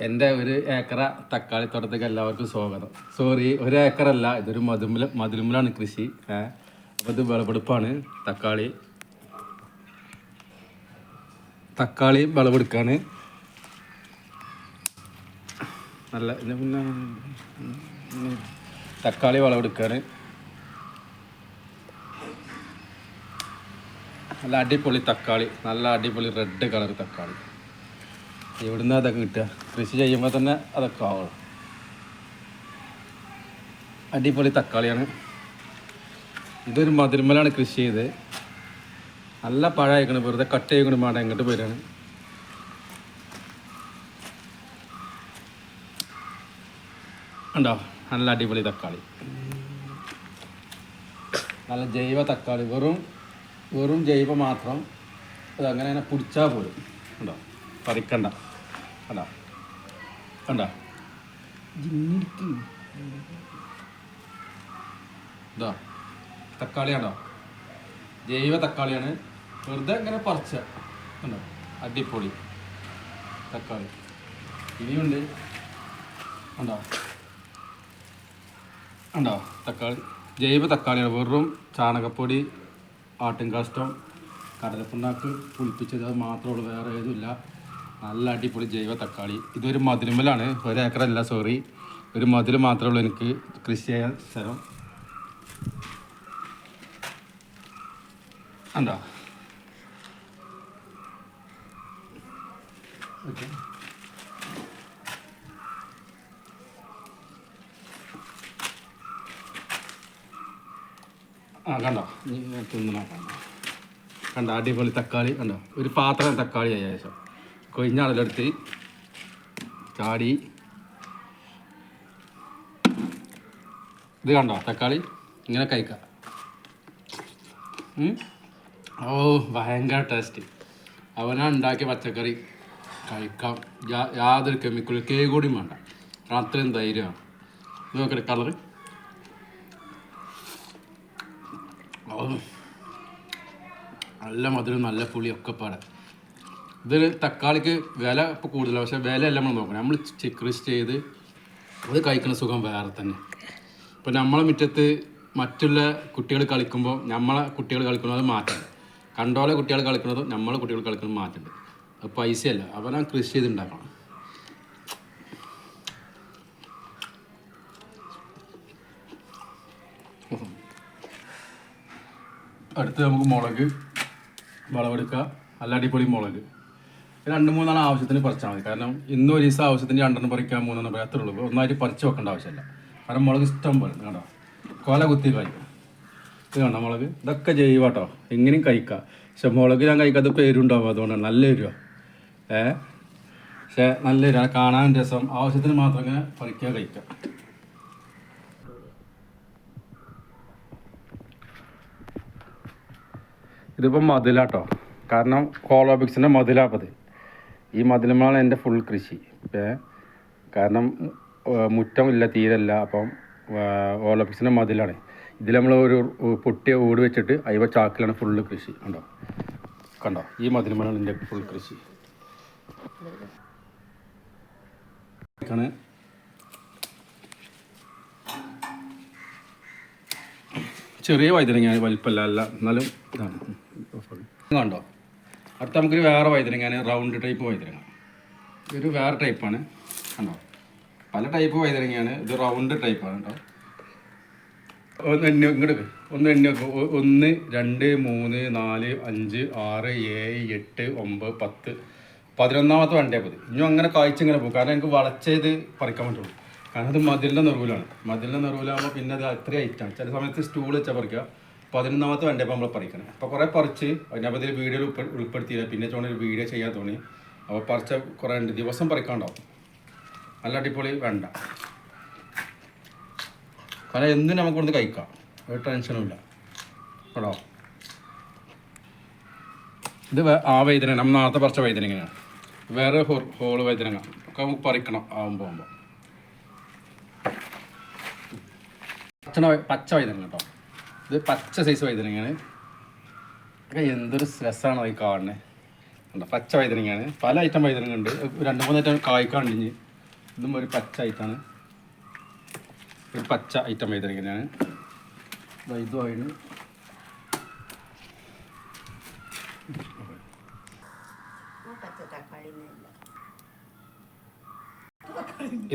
എൻ്റെ ഒരു ഏക്കറ തക്കാളി തോട്ടത്തേക്ക് എല്ലാവർക്കും സ്വാഗതം. സോറി, ഒരു ഏക്കറല്ല, ഇതൊരു മതിലുമ്മലാണ് കൃഷി. അപ്പോൾ ഇത് വിളവെടുപ്പാണ്. തക്കാളി വിളവെടുക്കാണ്. നല്ല പിന്നെ തക്കാളി വിളവെടുക്കാണ്. നല്ല അടിപൊളി തക്കാളി, നല്ല അടിപൊളി റെഡ് കളർ തക്കാളി. എവിടുന്ന് അതൊക്കെ കിട്ടുക? കൃഷി ചെയ്യുമ്പോൾ തന്നെ അതൊക്കെ ആവണം. അടിപൊളി തക്കാളിയാണ്. ഇതൊരു മതിൽമലാണ് കൃഷി ചെയ്ത്. നല്ല പഴമായിക്കണം, വെറുതെ കട്ട് ചെയ്യണം വേണ്ട, എങ്ങോട്ട് പോരാണ്. ഉണ്ടോ? നല്ല അടിപൊളി തക്കാളി, നല്ല ജൈവ തക്കാളി, വെറും ജൈവ മാത്രം. അതങ്ങനെ തന്നെ പിടിച്ചാൽ പോലും ഉണ്ടോ, പറിക്കണ്ട. കണ്ടോ കണ്ടോ ഇതാ തക്കാളിയാണോ, ജൈവ തക്കാളിയാണ്. വെറുതെ ഇങ്ങനെ പറിച്ച കണ്ടോ, അടിപൊളി തക്കാളി. ഇനിയുണ്ട് ഉണ്ടോ, ഉണ്ടോ തക്കാളി, ജൈവ തക്കാളിയാണ്. വെറും ചാണകപ്പൊടി, ആട്ടിൻകാഷ്ടം, കടലപ്പിണ്ണാക്ക് പുളിപ്പിച്ചത്, അത് മാത്രമേ ഉള്ളൂ, വേറെ ഏതുമില്ല. നല്ല അടിപൊളി ജൈവ തക്കാളി. ഇതൊരു മതിലുമ്മലാണ്, ഒരേക്കറല്ല, സോറി, ഒരു മതിൽ മാത്രമേ ഉള്ളൂ എനിക്ക് കൃഷി ചെയ്യാൻ സ്ഥലം. ഉണ്ടോ ഓക്കെ. കണ്ടോ, തിന്നണ കണ്ടോ, അടിപൊളി തക്കാളി കണ്ടോ. ഒരു പാത്രം തക്കാളി ഏകദേശം കൊഴിഞ്ഞാളെടുത്ത് ചാടി. ഇത് കണ്ടോ തക്കാളി, ഇങ്ങനെ കഴിക്കാം. ഓ, ഭയങ്കര ടേസ്റ്റ്. അവനാ ഉണ്ടാക്കിയ പച്ചക്കറി കഴിക്കാം. യാതൊരു കെമിക്കലും കൂടിയും വേണ്ട, അത്രയും ധൈര്യമാണ്. നോക്കട്ടെ കളറ്. നല്ല മധുരം, നല്ല പുളിയൊക്കെ പാടെ. ഇതൊരു തക്കാളിക്ക് വില ഇപ്പോൾ കൂടുതലാണ്, പക്ഷേ വിലയല്ല നമ്മൾ നോക്കണം. നമ്മൾ കൃഷി ചെയ്ത് അത് കഴിക്കുന്ന സുഖം വേറെ തന്നെ. ഇപ്പോൾ നമ്മളെ മുറ്റത്ത് മറ്റുള്ള കുട്ടികൾ കളിക്കുമ്പോൾ നമ്മളെ കുട്ടികൾ കളിക്കുന്നത് മാറ്റമുണ്ട്, കണ്ടോലെ കുട്ടികൾ കളിക്കുന്നതും നമ്മളെ കുട്ടികൾ കളിക്കുന്നത് മാറ്റമുണ്ട്. അത് പൈസയല്ല, അവനാ കൃഷി ചെയ്തുണ്ടാക്കണം. അടുത്ത് നമുക്ക് മുളക് വിളവെടുക്കുക. നല്ല അടിപൊളി മുളക് 2-3 ആവശ്യത്തിന് പറിച്ചാൽ മതി. കാരണം ഇന്നും ഒരു ദിവസം ആവശ്യത്തിന് 2 പറിക്കാൻ 3 പറിക്കാൻ അത്രേ ഉള്ളൂ. ഒന്നായിട്ട് പറിച്ച് വെക്കേണ്ട ആവശ്യമില്ല. കാരണം മുളക് ഇഷ്ടം പോലെ കണ്ടോ, കൊല കുത്തി കഴിക്കും. ഇത് കണ്ടോ മുളക്, ഇതൊക്കെ ജൈവ കേട്ടോ, എങ്ങനെയും കഴിക്കാം. പക്ഷെ മുളക് ഞാൻ കഴിക്കാത്ത പേരുണ്ടാവും, അതുകൊണ്ടാണ്. നല്ല എരിവാ, പക്ഷെ നല്ല എരിവാ, കാണാൻ രസം. ആവശ്യത്തിന് മാത്രം ഇങ്ങനെ പറിക്കുക, കഴിക്കാം. ഇതിപ്പോൾ മതിലാട്ടോ, കാരണം കോളോബിക്സിൻ്റെ മതിലാപ്പത്. ഈ മതിലുമാണ് എൻ്റെ ഫുൾ കൃഷി. കാരണം മുറ്റമില്ല, തീരല്ല. അപ്പം ഓളോബിക്സിൻ്റെ മതിലാണ്. ഇതിൽ നമ്മൾ ഒരു പൊട്ടിയ ഓട് വെച്ചിട്ട് അയവ ചാക്കിലാണ് ഫുള്ള് കൃഷി. കണ്ടോ ഈ മതിലുമാണ് എൻ്റെ ഫുൾ കൃഷി. ചെറിയ വഴുതനങ്ങ, വലിപ്പമല്ല, അല്ല എന്നാലും ഇതാണ്. കണ്ടോ, അടുത്ത നമുക്കൊരു വേറെ വഴുതനങ്ങ, റൗണ്ട് ടൈപ്പ് വഴുതനങ്ങ. ഇതൊരു വേറെ ടൈപ്പാണ്. കണ്ടോ, പല ടൈപ്പ് വഴുതനങ്ങയാണ്. ഇത് റൗണ്ട് ടൈപ്പാണ് കേട്ടോ. ഒന്ന് എണ്ണി ഇങ്ങോട്ട്, ഒന്ന് എണ്ണി വെക്കും. 1 2 3 4 5 6 7 8 9 10 11ാമത്തെ വണ്ടിയാൽ ഇനിയും അങ്ങനെ കായ്ച്ചിങ്ങനെ പോകും. കാരണം എനിക്ക് വളച്ചത് പറിക്കാൻ പറ്റുള്ളൂ. കാരണം അത് മതിലിൻ്റെ നെറുവിലാണ്. മതിലിൻ്റെ നെറുവിലാകുമ്പോൾ പിന്നെ അത് അത്രയും ഐറ്റാണ്. ചില സമയത്ത് സ്റ്റൂൾ വെച്ചാൽ പറിക്കുക. 11ാമത്തെ വണ്ടിയപ്പോൾ നമ്മൾ പറിക്കണം. അപ്പോൾ കുറേ പറിച്ച് അതിനകത്ത് വീഡിയോയിൽ ഉൾപ്പെടുത്തിയില്ല. പിന്നെ ഒരു വീഡിയോ ചെയ്യാൻ തോന്നി. അപ്പോൾ പറിച്ച കുറേ ഉണ്ട്, ദിവസം പറിക്കാണ്ടാവും. നല്ല അടിപൊളി വേണ്ട, കാരണം എന്തും നമുക്കൊന്ന് കഴിക്കാം, ഒരു ടെൻഷനും ഇല്ല കേട്ടോ. ഇത് ആ വഴുതനങ്ങ, നമ്മൾ നേരത്തെ പറിച്ച വഴുതനങ്ങയാണ്. വേറെ ഹോള് വഴുതനങ്ങ ഒക്കെ നമുക്ക് പറിക്കണം ആകുമ്പോൾ. പച്ച വഴുതനങ്ങ കേട്ടോ. ഇത് പച്ച സൈസ് വഴുതനങ്ങയാണ്. ഒക്കെ എന്തൊരു രസമാണ് അത് കാണുന്നത്. പച്ച വഴുതനങ്ങയാണ്. പല ഐറ്റം വഴുതനങ്ങ ഉണ്ട്. 2-3 ഐറ്റം കായ്ക്കാണ്ടിഞ്ഞ് ഇതും ഒരു പച്ച ഐറ്റാണ്, ഒരു പച്ച ഐറ്റം വൈദ്യുതങ്ങനെയാണ്. ഇതുമായിട്ട്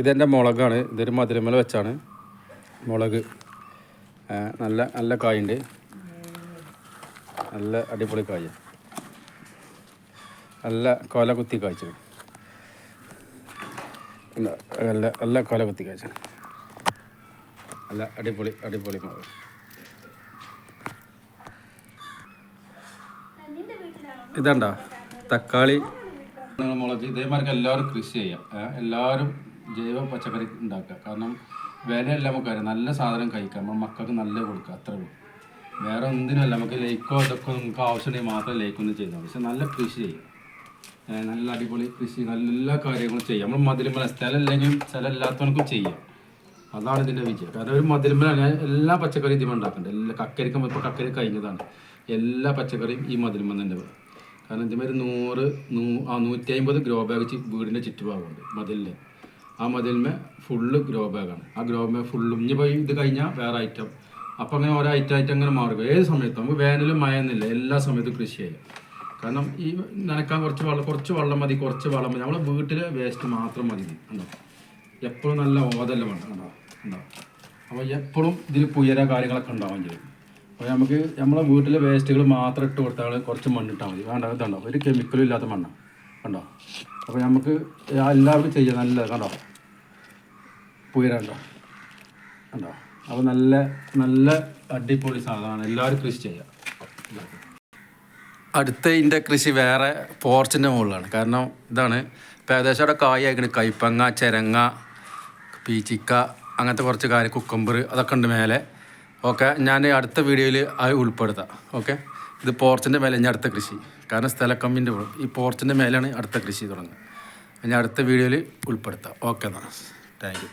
ഇതെൻ്റെ മുളകാണ്. ഇതൊരു മധുരമല വെച്ചാണ് മുളക്. നല്ല നല്ല കായുണ്ട്, നല്ല അടിപൊളി കായ, നല്ല കൊല കുത്തി കായ്ച്ചത്, നല്ല നല്ല കൊല കുത്തി കായ്ച്ചത്, നല്ല അടിപൊളി അടിപൊളി മുളക്. ഇതണ്ട തക്കാളി മുളക്. ഇതേമാതിരി എല്ലാവരും കൃഷി ചെയ്യാം. എല്ലാവരും ജൈവ പച്ചക്കറി ഉണ്ടാക്കുക. കാരണം വിലയല്ല നമുക്കറിയാം, നല്ല സാധനം കഴിക്കാം, നമ്മൾ മക്കൾക്ക് നല്ല കൊടുക്കുക, അത്രേ ഉള്ളൂ. വേറെ ഒന്നിനുമല്ല. നമുക്ക് ലൈക്കോ ഇതൊക്കെ നമുക്ക് ആവശ്യമുണ്ടെങ്കിൽ മാത്രം ലൈക്കൊന്നും ചെയ്താൽ മതി. പക്ഷെ നല്ല കൃഷി ചെയ്യാം, നല്ല അടിപൊളി കൃഷി, നല്ല കാര്യങ്ങളും ചെയ്യാം. നമ്മൾ മതിലുമ്പല സ്ഥലം ഇല്ലെങ്കിലും സ്ഥലം ഇല്ലാത്തവനക്കും ചെയ്യാം. അതാണ് ഇതിൻ്റെ വിജയം. കാരണം ഒരു മതിലുമ്പല ഞാൻ എല്ലാ പച്ചക്കറിയും ഇതിമ ഉണ്ടാക്കുന്നുണ്ട്. എല്ലാ കക്കരിക്കും ഇപ്പോൾ കക്കരി കഴിഞ്ഞതാണ്. എല്ലാ പച്ചക്കറിയും ഈ മതിലുമ്പ തന്നെ. കാരണം ഇതുമാതിരി 150 ഗ്രോ ബാഗ് വീടിൻ്റെ ചുറ്റുഭാഗമുണ്ട് മതിലിൽ. ആ മതിലിന്മേ ഫുള്ള് ഗ്രോ ബാഗാണ്. ആ ഗ്രോ ബാഗ് ഫുള്ളും ഇനി പോയി ഇത് കഴിഞ്ഞാൽ വേറെ ഐറ്റം. അപ്പോൾ അങ്ങനെ ഓരോ ഐറ്റം അങ്ങനെ മാറുക. ഏത് സമയത്തും നമുക്ക് വേനലും മഴയൊന്നുമില്ല, എല്ലാ സമയത്തും കൃഷി ചെയ്യാം. കാരണം ഈ നനക്കാൻ കുറച്ച് വെള്ളം മതി, കുറച്ച് വളം മതി. നമ്മളെ വീട്ടിലെ വേസ്റ്റ് മാത്രം മതി. ഉണ്ടോ, എപ്പോഴും നല്ല ഓതെല്ലാം വേണ്ട. ഉണ്ടോ, അപ്പോൾ എപ്പോഴും ഇതിൽ പുയര കാര്യങ്ങളൊക്കെ ഉണ്ടാവുകയും ചെയ്യും. അപ്പോൾ നമുക്ക് നമ്മളെ വീട്ടിലെ വേസ്റ്റുകൾ മാത്രം ഇട്ട് കൊടുത്താൽ കുറച്ച് മണ്ണിട്ടാൽ മതി. വേണ്ട, ഇതുണ്ടോ ഒരു കെമിക്കലും ഇല്ലാത്ത മണ്ണാണ്. കണ്ടോ, അപ്പോൾ നമുക്ക് എല്ലാവർക്കും ചെയ്യാം. നല്ല കണ്ടോ പുയര ഉണ്ടോ, കണ്ടോ. അപ്പോൾ നല്ല നല്ല അടിപൊളി സാധനമാണ്, എല്ലാവരും കൃഷി ചെയ്യാം. അടുത്ത ഇതിൻ്റെ കൃഷി വേറെ പോർച്ചിൻ്റെ മുകളിലാണ്. കാരണം ഇതാണ് ഇപ്പോൾ ഏകദേശം അവിടെ കായ് ആയിക്കണ്. കൈപ്പങ്ങ, ചിരങ്ങ, പീച്ചിക്ക, അങ്ങനത്തെ കുറച്ച് കാര്യം, കുക്കമ്പർ അതൊക്കെ ഉണ്ട് മേലെ. ഓക്കെ, ഞാൻ അടുത്ത വീഡിയോയിൽ അത് ഉൾപ്പെടുത്താം. ഓക്കെ, ഇത് പോർച്ചിൻ്റെ മേലെ ഞാൻ അടുത്ത കൃഷി. കാരണം സ്ഥലക്കമ്മിൻ്റെ ഈ പോർച്ചിൻ്റെ മേലെയാണ് അടുത്ത കൃഷി തുടങ്ങുക. ഞാൻ അടുത്ത വീഡിയോയിൽ ഉൾപ്പെടുത്താം. ഓക്കെ എന്നാൽ താങ്ക് യു.